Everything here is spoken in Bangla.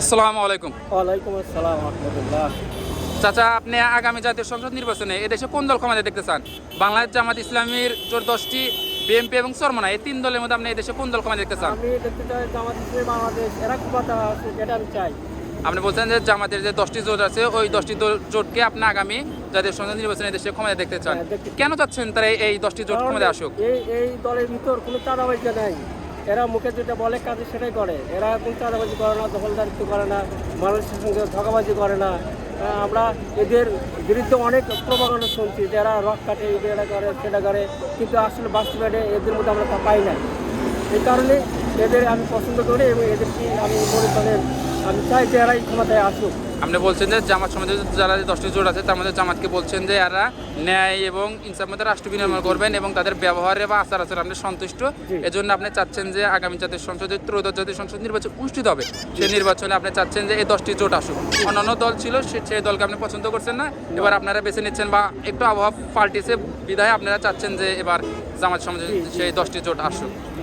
আসসালামু আলাইকুম। ওয়ালাইকুম আসসালাম রহমতুল্লাহ। চাচা, আপনি আগামী জাতীয় সংসদ নির্বাচনে এদেশে কোন দল ক্ষমতায় দেখতে চান? বাংলাদেশ জামাত ইসলামীর জোট 10টি, বিএনপি এবং চরমোনা, এই তিন দলের মধ্যে আপনি এদেশে কোন দল ক্ষমতায় দেখতে চান? আমি দেখতে চাই জামাত ইসলামী বাংলাদেশ এরা ক্ষমতা আছে, যেটা আমি চাই। আপনি বলছেন যে জামাতের যে 10টি জোট আছে ওই 10টি জোটকে আপনি আগামী জাতীয় সংসদ নির্বাচনে এদেশে ক্ষমতায় দেখতে চান। হ্যাঁ, দেখতে চাই। কেন চাচ্ছেন তারা এই 10টি জোট কারণ ক্ষমতায় আসুক? এই দলের ভিতর কোনো চাঁদাবাজি নাই। এরা মুখে যেটা বলে কাজে সেটাই করে। এরা কোনো চাঁদাবাজি করে না, দখলদারিত্ব করে না, মানুষের সঙ্গে ধোঁকাবাজি করে না। আমরা এদের বিরুদ্ধে অনেক প্রভাবনা শুনছি যে এরা রক কাটে, এটা করে সেটা করে, কিন্তু আসলে বাস্তবে এদের মধ্যে আমরা তা পাই না। এই কারণে এদের আমি পছন্দ করি এবং এদেরকে আমি মনে করেন আমি চাই যে এরাই ক্ষমতায় আসুক। আপনি বলছেন যে জামাত সমাজের যারা 10টি জোট আছে তার মধ্যে জামাতকে বলছেন যে এরা ন্যায় এবং ইনসাফ মধ্যে রাষ্ট্র বিনিময় করবেন এবং তাদের ব্যবহারে বা আচার আচরণ আপনি সন্তুষ্ট। জি। এজন্য আপনি চাচ্ছেন যে আগামী জাতীয় সংসদে ত্রয়োদশ জাতীয় সংসদ নির্বাচন অনুষ্ঠিত হবে, সেই নির্বাচনে আপনি চাচ্ছেন যে এই 10টি জোট আসুক। অন্যান্য দল ছিল সেই দলকে আপনি পছন্দ করছেন না, এবার আপনারা বেছে নিচ্ছেন বা একটু আবহাওয়া পাল্টেছে বিধায় আপনারা চাচ্ছেন যে এবার জামাত সমাজে সেই 10টি জোট আসুক।